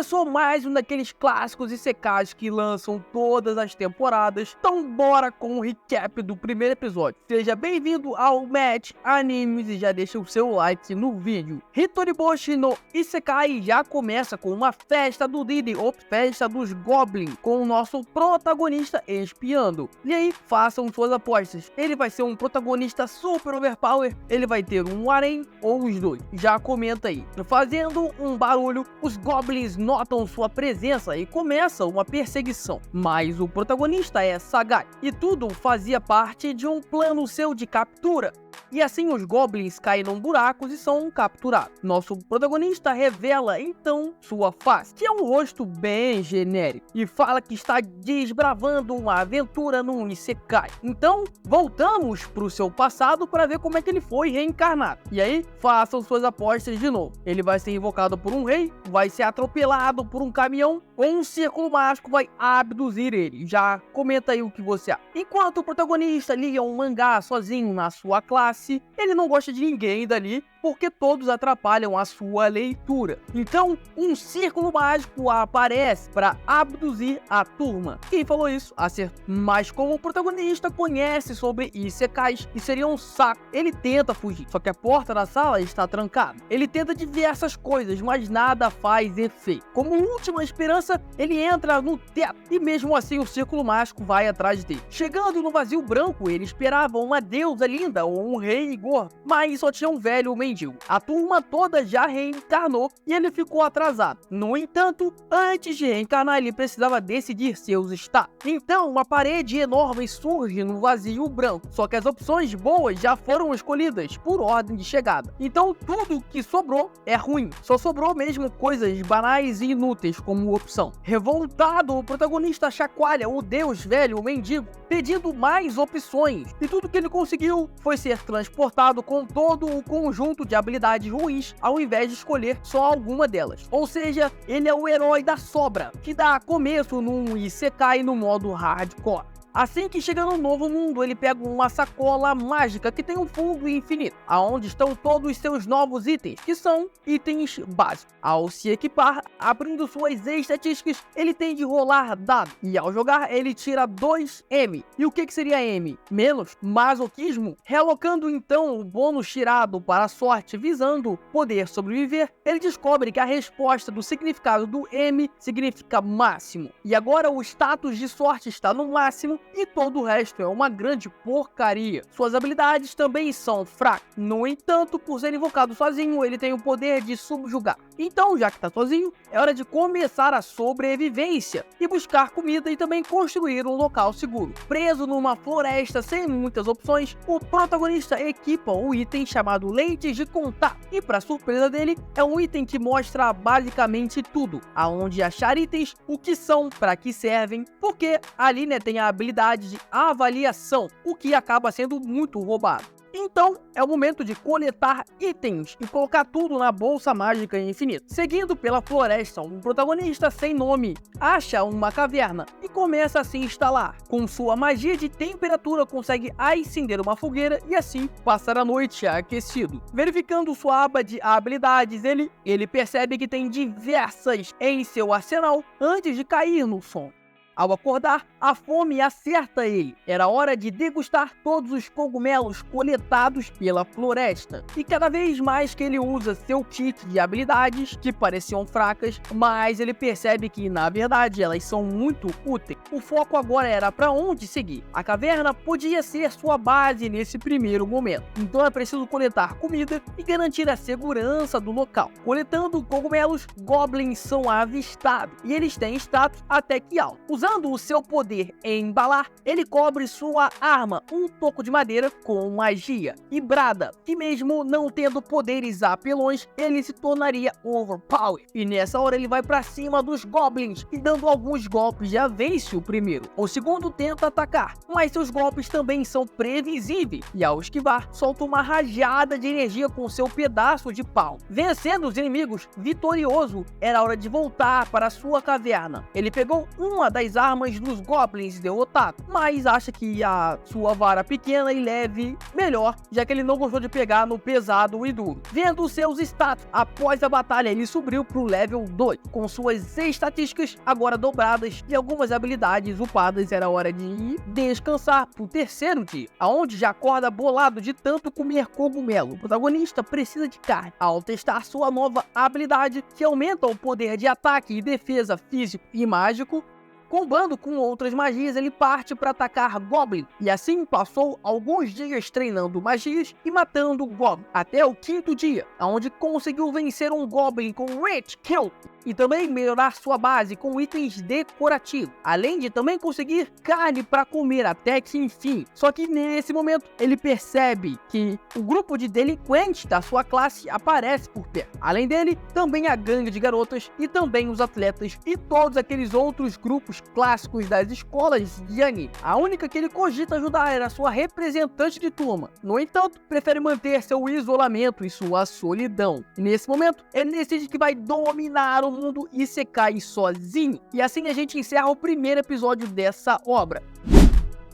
começou mais um daqueles clássicos isekais que lançam todas as temporadas, então bora com o recap do primeiro episódio. Seja bem-vindo ao Match Animes e já deixa o seu like no vídeo. Hitoriboshi no Isekai já começa com uma festa do Didi, ou festa dos Goblins, com o nosso protagonista espiando. E aí, façam suas apostas. Ele vai ser um protagonista super overpower, ele vai ter um harém ou os dois? Já comenta aí. Fazendo um barulho, os Goblins notam sua presença e começa uma perseguição. Mas o protagonista é Sagai, e tudo fazia parte de um plano seu de captura. E assim os Goblins caem num buraco e são capturados. Nosso protagonista revela então sua face, que é um rosto bem genérico, e fala que está desbravando uma aventura no Isekai. Então voltamos para o seu passado para ver como é que ele foi reencarnado. E aí façam suas apostas de novo. Ele vai ser invocado por um rei, vai ser atropelado por um caminhão, ou um círculo mágico vai abduzir ele. Já comenta aí o que você acha. Enquanto o protagonista lia um mangá sozinho na sua classe, ele não gosta de ninguém dali, porque todos atrapalham a sua leitura. Então, um círculo mágico aparece para abduzir a turma. Quem falou isso? Acertou. Mas como o protagonista conhece sobre isekais e seria um saco, ele tenta fugir. Só que a porta da sala está trancada. Ele tenta diversas coisas, mas nada faz efeito. Como última esperança, ele entra no teto e mesmo assim o círculo mágico vai atrás dele. Chegando no vazio branco, ele esperava uma deusa linda ou um rei gordo, mas só tinha um velho mendigo. A turma toda já reencarnou e ele ficou atrasado. No entanto, antes de reencarnar, ele precisava decidir seus estados. Então, uma parede enorme surge no vazio branco. Só que as opções boas já foram escolhidas por ordem de chegada. Então, tudo que sobrou é ruim. Só sobrou mesmo coisas banais e inúteis como opção. Revoltado, o protagonista chacoalha o deus velho, o mendigo, pedindo mais opções. E tudo que ele conseguiu foi ser transportado com todo o conjunto de habilidades ruins, ao invés de escolher só alguma delas. Ou seja, ele é o herói da sobra, que dá começo num Isekai no modo hardcore. Assim que chega no novo mundo, ele pega uma sacola mágica que tem um fundo infinito, aonde estão todos os seus novos itens, que são itens básicos. Ao se equipar, abrindo suas estatísticas, ele tem de rolar dado, e ao jogar ele tira 2 M. E o que seria M? Menos masoquismo? Relocando então o bônus tirado para a sorte visando poder sobreviver, ele descobre que a resposta do significado do M significa máximo. E agora o status de sorte está no máximo, e todo o resto é uma grande porcaria. Suas habilidades também são fracas. No entanto, por ser invocado sozinho, ele tem o poder de subjugar. Então, já que está sozinho, é hora de começar a sobrevivência e buscar comida e também construir um local seguro. Preso numa floresta sem muitas opções, o protagonista equipa um item chamado Lentes de Contato. E para surpresa dele, é um item que mostra basicamente tudo, aonde achar itens, o que são, para que servem, porque ali tem a habilidade de avaliação, o que acaba sendo muito roubado. Então, é o momento de coletar itens e colocar tudo na bolsa mágica infinita. Seguindo pela floresta, um protagonista sem nome acha uma caverna e começa a se instalar. Com sua magia de temperatura, consegue acender uma fogueira e assim passar a noite aquecido. Verificando sua aba de habilidades, ele percebe que tem diversas em seu arsenal antes de cair no sono. Ao acordar, a fome acerta ele. Era hora de degustar todos os cogumelos coletados pela floresta. E cada vez mais que ele usa seu kit de habilidades, que pareciam fracas, mas ele percebe que, na verdade, elas são muito úteis. O foco agora era para onde seguir. A caverna podia ser sua base nesse primeiro momento. Então é preciso coletar comida e garantir a segurança do local. Coletando cogumelos, goblins são avistados. E eles têm status até que alto. Usando o seu poder em embalar, ele cobre sua arma, um toco de madeira, com magia. E brada, que mesmo não tendo poderes apelões, ele se tornaria overpower. E nessa hora ele vai pra cima dos goblins, e dando alguns golpes já vence o primeiro. O segundo tenta atacar, mas seus golpes também são previsíveis. E ao esquivar, solta uma rajada de energia com seu pedaço de pau. Vencendo os inimigos, vitorioso, era hora de voltar para sua caverna. Ele pegou uma das as armas dos Goblins derrotados, mas acha que a sua vara pequena e leve melhor, já que ele não gostou de pegar no pesado e duro. Vendo seus status após a batalha, ele subiu pro level 2, com suas estatísticas agora dobradas e algumas habilidades upadas. Era hora de ir descansar pro terceiro dia, aonde já acorda bolado de tanto comer cogumelo. O protagonista precisa de carne. Ao testar sua nova habilidade, que aumenta o poder de ataque e defesa físico e mágico, combando com outras magias, ele parte para atacar Goblin, e assim passou alguns dias treinando magias e matando Goblin, até o quinto dia, onde conseguiu vencer um Goblin com Rich Kill, e também melhorar sua base com itens decorativos, além de também conseguir carne para comer até que enfim. Só que nesse momento ele percebe que o grupo de delinquentes da sua classe aparece por perto. Além dele, também a gangue de garotas e também os atletas e todos aqueles outros grupos clássicos das escolas de anime. A única que ele cogita ajudar era sua representante de turma. No entanto, prefere manter seu isolamento e sua solidão. E nesse momento, ele decide que vai dominar o mundo e Isekai sozinho. E assim a gente encerra o primeiro episódio dessa obra.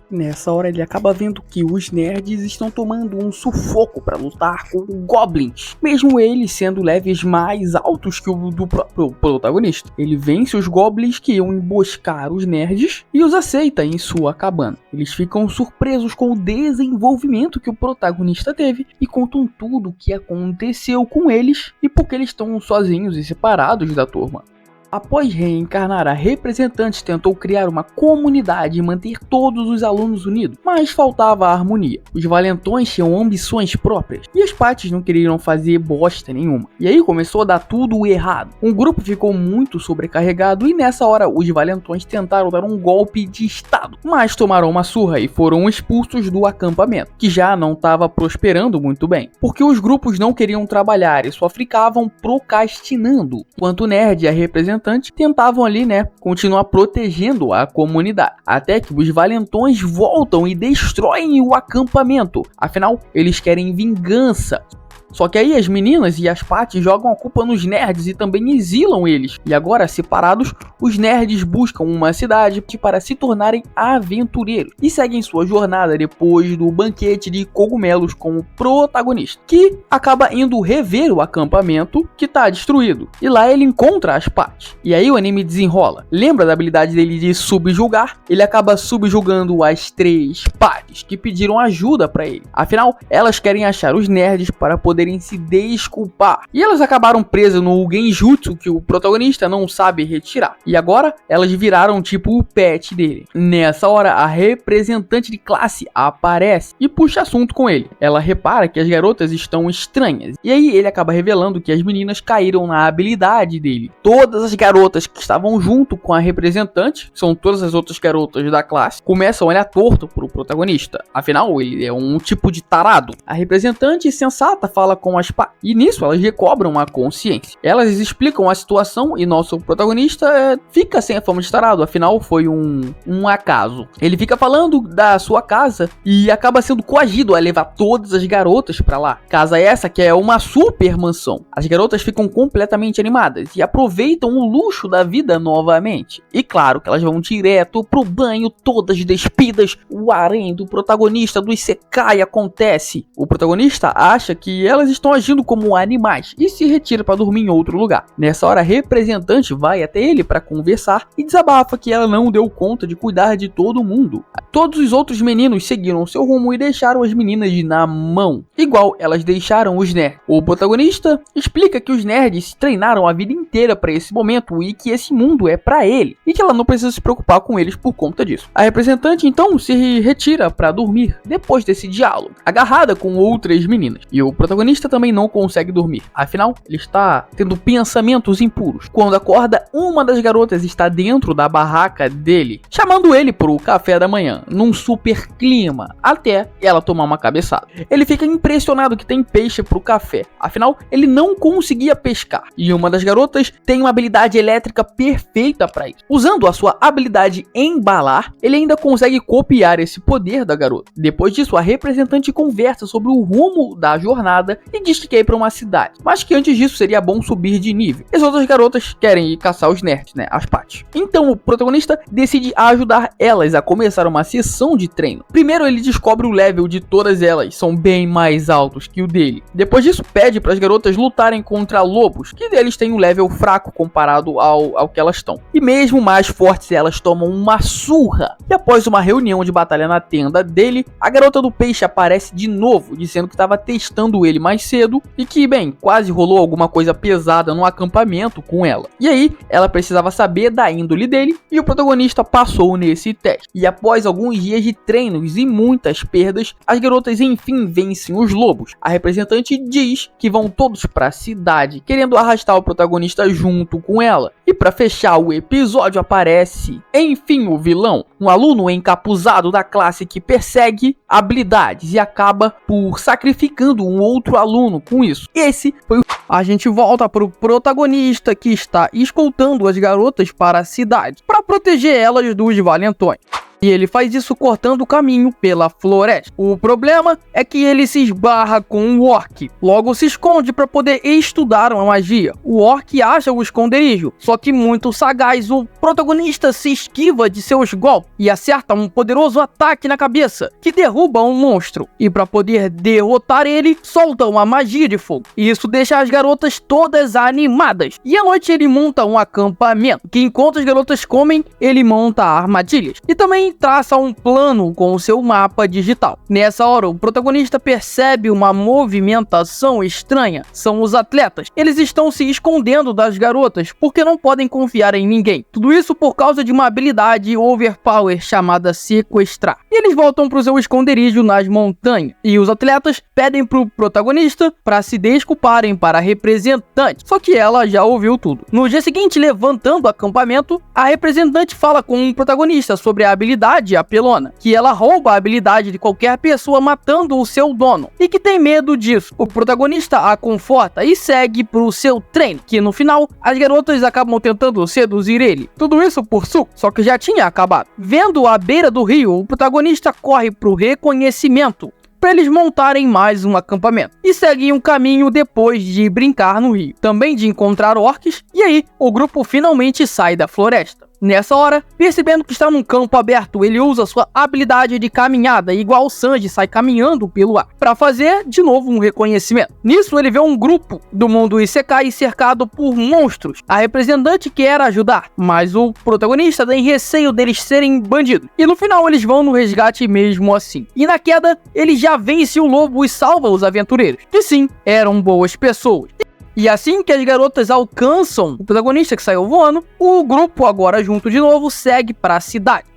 Nessa hora ele acaba vendo que os nerds estão tomando um sufoco para lutar com goblins, mesmo eles sendo levels mais altos que o do próprio protagonista. Ele vence os goblins que iam emboscar os nerds e os aceita em sua cabana. Eles ficam surpresos com o desenvolvimento que o protagonista teve e contam tudo o que aconteceu com eles e porque eles estão sozinhos e separados da turma. Após reencarnar, a representante tentou criar uma comunidade e manter todos os alunos unidos, mas faltava a harmonia. Os valentões tinham ambições próprias e as partes não queriam fazer bosta nenhuma. E aí começou a dar tudo errado. Um grupo ficou muito sobrecarregado e nessa hora os valentões tentaram dar um golpe de estado, mas tomaram uma surra e foram expulsos do acampamento, que já não estava prosperando muito bem, porque os grupos não queriam trabalhar e só ficavam procrastinando, enquanto o nerd e a representante tentavam ali, continuar protegendo a comunidade, até que os valentões voltam e destroem o acampamento. Afinal, eles querem vingança. Só que aí as meninas e as partes jogam a culpa nos nerds e também exilam eles. E agora, separados, os nerds buscam uma cidade para se tornarem aventureiros e seguem sua jornada depois do banquete de cogumelos com o protagonista, que acaba indo rever o acampamento que está destruído. E lá ele encontra as partes. E aí o anime desenrola. Lembra da habilidade dele de subjugar? Ele acaba subjugando as 3 partes que pediram ajuda para ele. Afinal, elas querem achar os nerds para poderem se desculpar. E elas acabaram presas no genjutsu que o protagonista não sabe retirar. E agora elas viraram tipo o pet dele. Nessa hora a representante de classe aparece e puxa assunto com ele. Ela repara que as garotas estão estranhas. E aí ele acaba revelando que as meninas caíram na habilidade dele. Todas as garotas que estavam junto com a representante, são todas as outras garotas da classe, começam a olhar torto pro protagonista. Afinal, ele é um tipo de tarado. A representante sensata fala com as pá, e nisso elas recobram a consciência. Elas explicam a situação e nosso protagonista fica sem a fama de tarado, afinal foi um acaso. Ele fica falando da sua casa e acaba sendo coagido a levar todas as garotas pra lá. Casa essa que é uma super mansão. As garotas ficam completamente animadas e aproveitam o luxo da vida novamente. E claro que elas vão direto pro banho, todas despidas. O harém do protagonista do Isekai acontece. O protagonista acha que elas estão agindo como animais e se retira para dormir em outro lugar. Nessa hora a representante vai até ele para conversar e desabafa que ela não deu conta de cuidar de todo mundo. Todos os outros meninos seguiram seu rumo e deixaram as meninas na mão, igual elas deixaram os nerds. O protagonista explica que os nerds treinaram a vida inteira para esse momento e que esse mundo é para ele e que ela não precisa se preocupar com eles por conta disso. A representante então se retira para dormir depois desse diálogo, agarrada com outras meninas, e o protagonista também não consegue dormir, afinal ele está tendo pensamentos impuros. Quando acorda, uma das garotas está dentro da barraca dele, chamando ele pro café da manhã, num super clima, até ela tomar uma cabeçada. Ele fica impressionado que tem peixe pro café, afinal ele não conseguia pescar, e uma das garotas tem uma habilidade elétrica perfeita para isso. Usando a sua habilidade embalar, ele ainda consegue copiar esse poder da garota. Depois disso, a representante conversa sobre o rumo da jornada inteira e diz que quer ir pra uma cidade, mas que antes disso seria bom subir de nível. E as outras garotas querem ir caçar os nerds, né, as Patty. Então o protagonista decide ajudar elas a começar uma sessão de treino. Primeiro ele descobre o level de todas elas, são bem mais altos que o dele. Depois disso pede para as garotas lutarem contra lobos, que deles têm um level fraco comparado ao que elas estão. E mesmo mais fortes elas tomam uma surra. E após uma reunião de batalha na tenda dele, a garota do peixe aparece de novo, dizendo que estava testando ele mais cedo e que, bem, quase rolou alguma coisa pesada no acampamento com ela. E aí, ela precisava saber da índole dele e o protagonista passou nesse teste. E após alguns dias de treinos e muitas perdas, as garotas enfim vencem os lobos. A representante diz que vão todos para a cidade, querendo arrastar o protagonista junto com ela. E para fechar o episódio aparece, enfim, o vilão, um aluno encapuzado da classe que persegue habilidades e acaba por sacrificando um outro aluno com isso. Esse foi o... A gente volta pro protagonista que está escoltando as garotas para a cidade, para proteger elas dos valentões. E ele faz isso cortando o caminho pela floresta. O problema é que ele se esbarra com um orc. Logo se esconde para poder estudar uma magia. O orc acha o esconderijo, só que muito sagaz, o protagonista se esquiva de seus golpes e acerta um poderoso ataque na cabeça, que derruba um monstro. E para poder derrotar ele, solta uma magia de fogo. E isso deixa as garotas todas animadas. E à noite ele monta um acampamento, que enquanto as garotas comem, ele monta armadilhas. E também traça um plano com o seu mapa digital. Nessa hora, o protagonista percebe uma movimentação estranha. São os atletas. Eles estão se escondendo das garotas porque não podem confiar em ninguém. Tudo isso por causa de uma habilidade overpower chamada sequestrar. E eles voltam para o seu esconderijo nas montanhas. E os atletas pedem para o protagonista para se desculparem para a representante. Só que ela já ouviu tudo. No dia seguinte, levantando o acampamento, a representante fala com o protagonista sobre a habilidade apelona, que ela rouba a habilidade de qualquer pessoa matando o seu dono, e que tem medo disso. O protagonista a conforta e segue pro seu treino, que no final, as garotas acabam tentando seduzir ele. Tudo isso por suco, só que já tinha acabado. Vendo à beira do rio, o protagonista corre pro reconhecimento, para eles montarem mais um acampamento, e seguem um caminho depois de brincar no rio, também de encontrar orcs, e aí o grupo finalmente sai da floresta. Nessa hora, percebendo que está num campo aberto, ele usa sua habilidade de caminhada, igual o Sanji sai caminhando pelo ar, para fazer de novo um reconhecimento. Nisso, ele vê um grupo do mundo Isekai cercado por monstros. A representante quer ajudar, mas o protagonista tem receio deles serem bandidos. E no final, eles vão no resgate mesmo assim. E na queda, ele já vence o lobo e salva os aventureiros, que sim, eram boas pessoas. E assim que as garotas alcançam o protagonista que saiu voando, o grupo, agora junto de novo, segue para a cidade.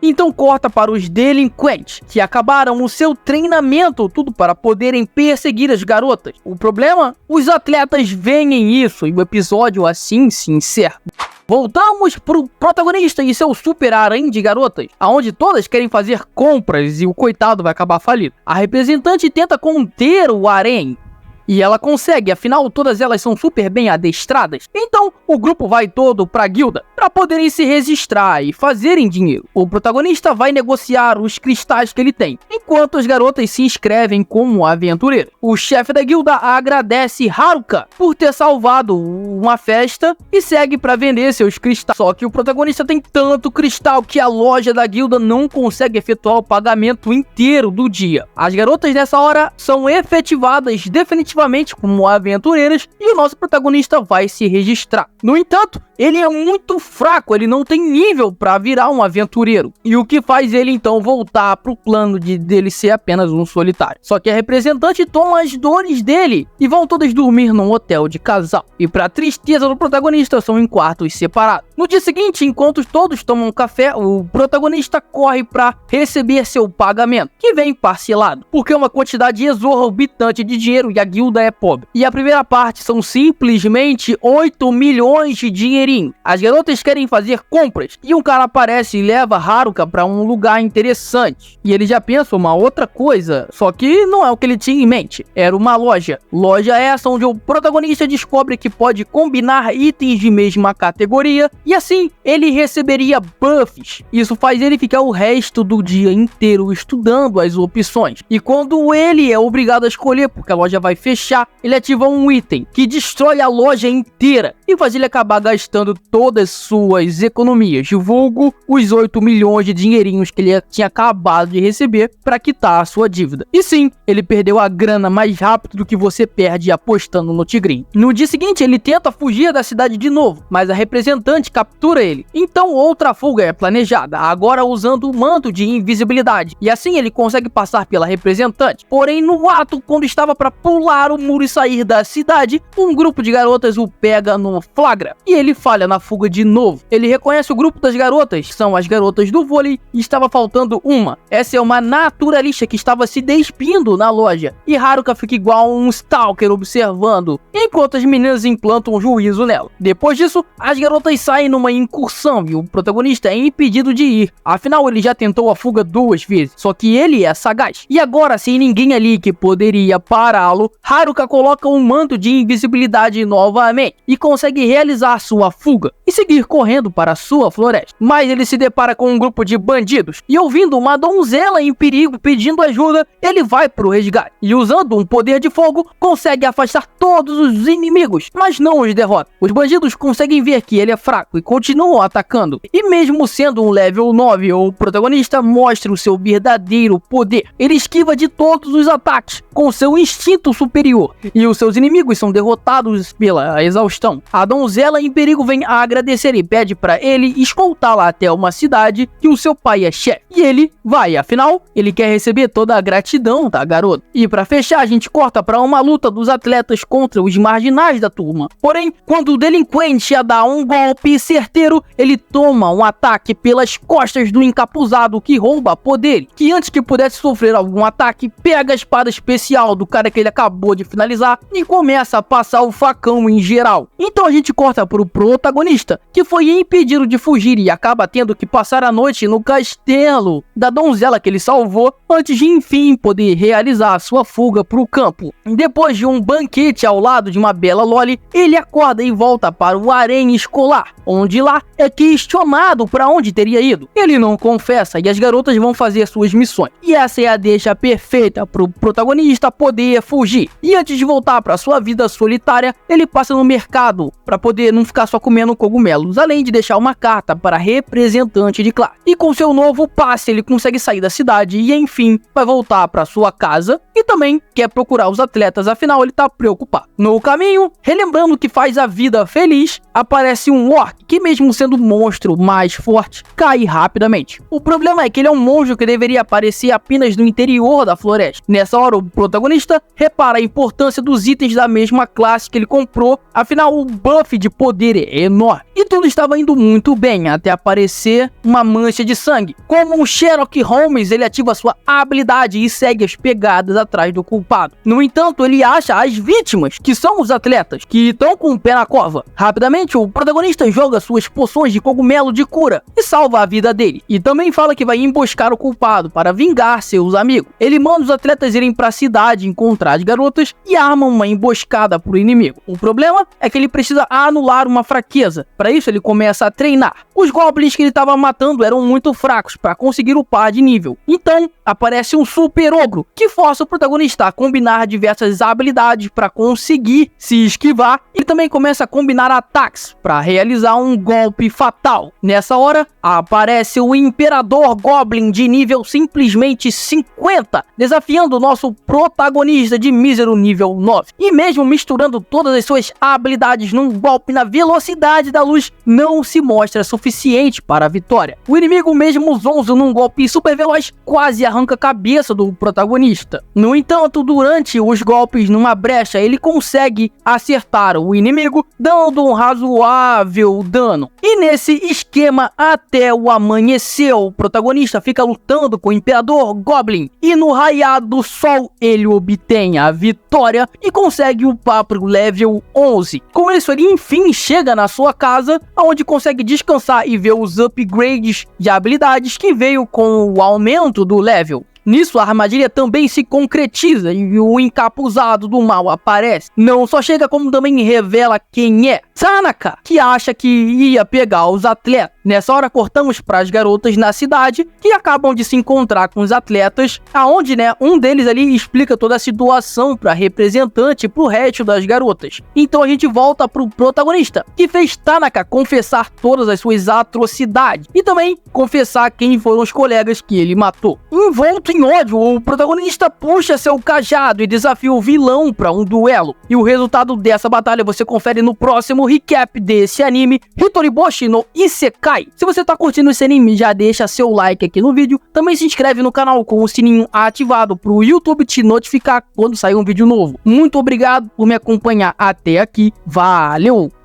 Então corta para os delinquentes, que acabaram o seu treinamento, tudo para poderem perseguir as garotas. O problema? Os atletas veem isso e o episódio assim se encerra. Voltamos pro protagonista e seu super harém de garotas, aonde todas querem fazer compras e o coitado vai acabar falido. A representante tenta conter o harém, e ela consegue, afinal todas elas são super bem adestradas. Então o grupo vai todo pra guilda para poderem se registrar e fazerem dinheiro. O protagonista vai negociar os cristais que ele tem, enquanto as garotas se inscrevem como aventureiro. O chefe da guilda agradece Haruka por ter salvado uma festa e segue para vender seus cristais. Só que o protagonista tem tanto cristal que a loja da guilda não consegue efetuar o pagamento inteiro do dia. As garotas nessa hora são efetivadas definitivamente como aventureiras e o nosso protagonista vai se registrar. No entanto, ele é muito fraco, ele não tem nível para virar um aventureiro. E o que faz ele então voltar pro plano dele ser apenas um solitário. Só que a representante toma as dores dele e vão todas dormir num hotel de casal. E para tristeza do protagonista, são em quartos separados. No dia seguinte, enquanto todos tomam café, o protagonista corre para receber seu pagamento, que vem parcelado, porque é uma quantidade exorbitante de dinheiro e a guilda é pobre. E a primeira parte são simplesmente 8 milhões de dinheiro dinheirinho. As garotas querem fazer compras e um cara aparece e leva Haruka para um lugar interessante. E ele já pensa uma outra coisa, só que não é o que ele tinha em mente. Era uma loja. Loja essa onde o protagonista descobre que pode combinar itens de mesma categoria e assim ele receberia buffs. Isso faz ele ficar o resto do dia inteiro estudando as opções. E quando ele é obrigado a escolher, porque a loja vai fechar, ele ativa um item que destrói a loja inteira e faz ele acabar gastando todas suas economias, vulgo os 8 milhões de dinheirinhos que ele tinha acabado de receber para quitar a sua dívida. E sim, ele perdeu a grana mais rápido do que você perde apostando no tigrinho. No dia seguinte, ele tenta fugir da cidade de novo, mas a representante captura ele. Então outra fuga é planejada, agora usando o manto de invisibilidade. E assim ele consegue passar pela representante. Porém, no ato, quando estava para pular o muro e sair da cidade, um grupo de garotas o pega no flagra. E ele falha na fuga de novo. Ele reconhece o grupo das garotas, são as garotas do vôlei, e estava faltando uma. Essa é uma naturalista que estava se despindo na loja. E Haruka fica igual um stalker observando, enquanto as meninas implantam um juízo nela. Depois disso, as garotas saem numa incursão e o protagonista é impedido de ir. Afinal, ele já tentou a fuga 2 vezes, só que ele é sagaz. E agora, sem ninguém ali que poderia pará-lo, Haruka coloca um manto de invisibilidade novamente e consegue realizar sua fuga e seguir correndo para sua floresta. Mas ele se depara com um grupo de bandidos e, ouvindo uma donzela em perigo pedindo ajuda, ele vai pro resgate e, usando um poder de fogo, consegue afastar todos os inimigos, mas não os derrota. Os bandidos conseguem ver que ele é fraco e continuam atacando. E mesmo sendo um level 9, o protagonista mostra o seu verdadeiro poder. Ele esquiva de todos os ataques com seu instinto superior e os seus inimigos são derrotados pela exaustão. A donzela em perigo vem a agradecer e pede para ele escoltá-la até uma cidade que o seu pai é chefe. E ele vai, afinal, ele quer receber toda a gratidão da garota. E para fechar, a gente corta para uma luta dos atletas contra os marginais da turma. Porém, quando o delinquente ia dar um golpe certeiro, ele toma um ataque pelas costas do encapuzado que rouba poder, que antes que pudesse sofrer algum ataque, pega a espada especial do cara que ele acabou de finalizar e começa a passar o facão em geral. Então a gente corta para o protagonista, que foi impedido de fugir e acaba tendo que passar a noite no castelo da donzela que ele salvou, antes de enfim poder realizar sua fuga para o campo. Depois de um banquete ao lado de uma bela loli, ele acorda e volta para o arém escolar, onde lá é questionado para onde teria ido. Ele não confessa e as garotas vão fazer suas missões. E essa é a deixa perfeita para o protagonista poder fugir. E antes de voltar para sua vida solitária, ele passa no mercado para poder não ficar só comendo cogumelos, além de deixar uma carta para a representante de classe. E com seu novo passe, ele consegue sair da cidade e enfim vai voltar para sua casa e também quer procurar os atletas, afinal ele tá preocupado. No caminho, relembrando que faz a vida feliz, aparece um orc que, mesmo sendo o monstro mais forte, cai rapidamente. O problema é que ele é um monstro que deveria aparecer apenas no interior da floresta. Nessa hora, o protagonista repara a importância dos itens da mesma classe que ele comprou, afinal o buff de poder é enorme. E tudo estava indo muito bem, até aparecer uma mancha de sangue. Como um Sherlock Holmes, ele ativa sua habilidade e segue as pegadas atrás do culpado. No entanto, ele acha as vítimas, que são os atletas, que estão com o pé na cova. Rapidamente, o protagonista joga suas poções de cogumelo de cura e salva a vida dele. E também fala que vai emboscar o culpado para vingar seus amigos. Ele manda os atletas irem para a cidade encontrar as garotas e arma uma emboscada para o inimigo. O problema é que ele precisa anular uma fraqueza. Para isso, ele começa a treinar. Os goblins que ele estava matando eram muito fracos para conseguir upar de nível. Então, aparece um super ogro que força o protagonista a combinar diversas habilidades para conseguir se esquivar. Ele também começa a combinar ataques para realizar um golpe fatal. Nessa hora, aparece o Imperador Goblin de nível simplesmente 50, desafiando o nosso protagonista de mísero nível 9. E mesmo misturando todas as suas habilidades num golpe na velocidade da luz, não se mostra suficiente para a vitória. O inimigo, mesmo zonzo num golpe super veloz, quase arranca a cabeça do protagonista. No entanto, durante os golpes numa brecha, ele consegue acertar o inimigo, dando um razoável dano. E nesse esquema, até o amanhecer, o protagonista fica lutando com o Imperador Goblin. E no raiar do sol, ele obtém a vitória e consegue upar para o level 11. Com isso, ele enfim chega na sua casa, onde consegue descansar e ver os upgrades de habilidades que veio com o aumento do level. Nisso, a armadilha também se concretiza e o encapuzado do mal aparece. Não só chega, como também revela quem é. Tanaka, que acha que ia pegar os atletas. Nessa hora, cortamos para as garotas na cidade, que acabam de se encontrar com os atletas, aonde, um deles ali explica toda a situação para representante e pro resto das garotas. Então a gente volta pro protagonista, que fez Tanaka confessar todas as suas atrocidades, e também confessar quem foram os colegas que ele matou. Envolto em ódio, o protagonista puxa seu cajado e desafia o vilão para um duelo. E o resultado dessa batalha você confere no próximo recap desse anime, Hitoriboshi no Isekai. Se você tá curtindo esse anime, já deixa seu like aqui no vídeo. Também se inscreve no canal com o sininho ativado pro YouTube te notificar quando sair um vídeo novo. Muito obrigado por me acompanhar até aqui. Valeu!